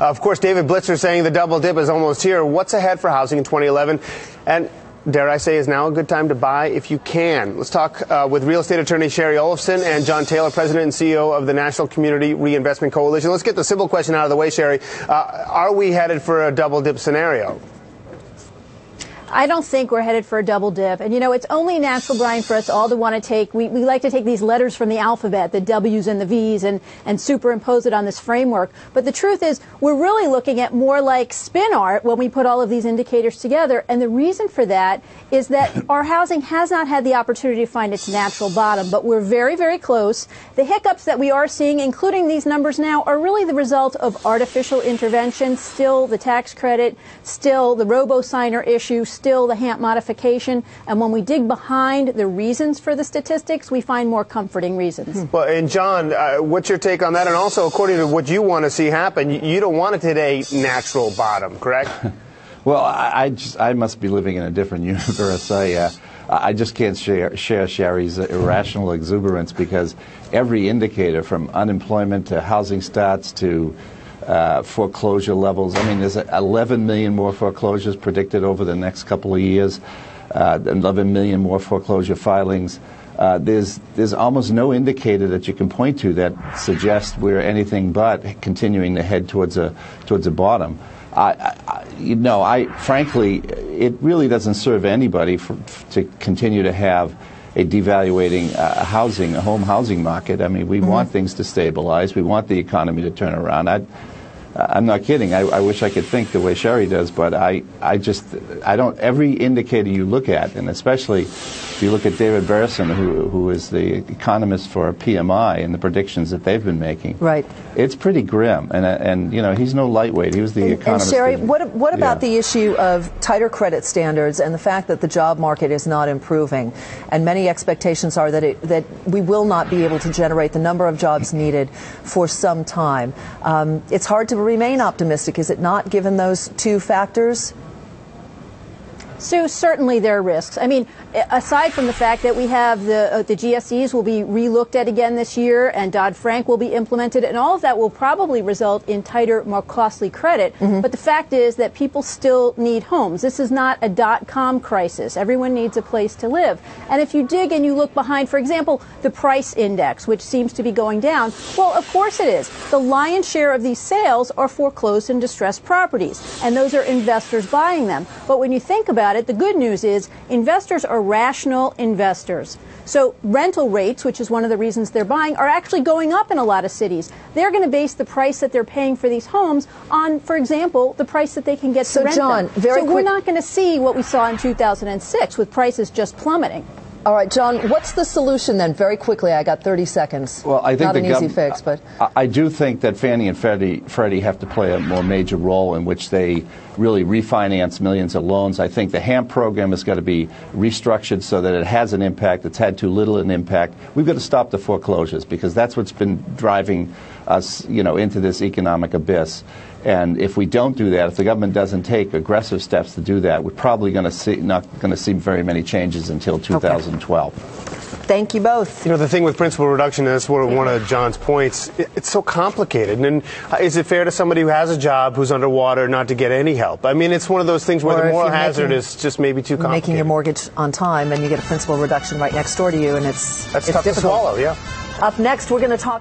Of course, David Blitzer saying the double dip is almost here. What's ahead for housing in 2011? And dare I say, is now a good time to buy if you can? Let's talk with real estate attorney Shari Olefson and John Taylor, president and CEO of the National Community Reinvestment Coalition. Let's get the simple question out of the way, Shari. Are we headed for a double dip scenario? I don't think we're headed for a double dip. And, you know, it's only natural, Brian, for us all to want to take, we like to take these letters from the alphabet, the W's and the V's, and superimpose it on this framework. But the truth is, we're really looking at more like spin art when we put all of these indicators together. And the reason for that is that our housing has not had the opportunity to find its natural bottom. But we're very, very close. The hiccups that we are seeing, including these numbers now, are really the result of artificial intervention, still the tax credit, still the robo-signer issue, still the HAMP modification. And when we dig behind the reasons for the statistics, we find more comforting reasons. Well, and John, what's your take on that? And also, according to what you want to see happen, you don't want it to hit a natural bottom, correct? Well, I must be living in a different universe. I just can't share Shari's irrational exuberance, because every indicator from unemployment to housing stats to foreclosure levels. I mean, there's 11 million more foreclosures predicted over the next couple of years, 11 million more foreclosure filings. There's almost no indicator that you can point to that suggests we're anything but continuing to head towards a bottom. Frankly, it really doesn't serve anybody to continue to have a devaluating home housing market. I mean, we want things to stabilize. We want the economy to turn around. I'm not kidding. I wish I could think the way Shari does, but I don't. Every indicator you look at, and especially if you look at David Barrison, who is the economist for PMI, and the predictions that they've been making, right? It's pretty grim, and you know, he's no lightweight. He was the economist. And Shari, what about the issue of tighter credit standards and the fact that the job market is not improving, and many expectations are that we will not be able to generate the number of jobs needed for some time. It's hard to remain optimistic, is it not, given those two factors? So certainly there are risks. I mean, aside from the fact that we have the GSEs will be relooked at again this year, and Dodd-Frank will be implemented, and all of that will probably result in tighter, more costly credit. But the fact is that people still need homes. This is not a dot-com crisis. Everyone needs a place to live. And if you dig and you look behind, for example, the price index, which seems to be going down, well, of course it is. The lion's share of these sales are foreclosed and distressed properties, and those are investors buying them. But when you think about it, the good news is investors are rational investors. So rental rates, which is one of the reasons they're buying, are actually going up in a lot of cities. They're going to base the price that they're paying for these homes on, for example, the price that they can get to rent them. So we're not going to see what we saw in 2006 with prices just plummeting. All right, John, what's the solution then? Very quickly, I got 30 seconds. Well, I think not an easy fix, but I do think that Fannie and Freddie have to play a more major role in which they really refinance millions of loans. I think the HAMP program has got to be restructured so that it has an impact. It's had too little an impact. We've got to stop the foreclosures, because that's what's been driving us, you know, into this economic abyss. And if we don't do that, if the government doesn't take aggressive steps to do that, we're probably not going to see very many changes until 2012. Thank you both. You know, the thing with principal reduction, and that's one of John's points, it's so complicated. And is it fair to somebody who has a job who's underwater not to get any help? I mean, it's one of those things where the moral hazard is just maybe too complicated. Making your mortgage on time, and you get a principal reduction right next door to you, and it's tough difficult to swallow, yeah. Up next, we're going to talk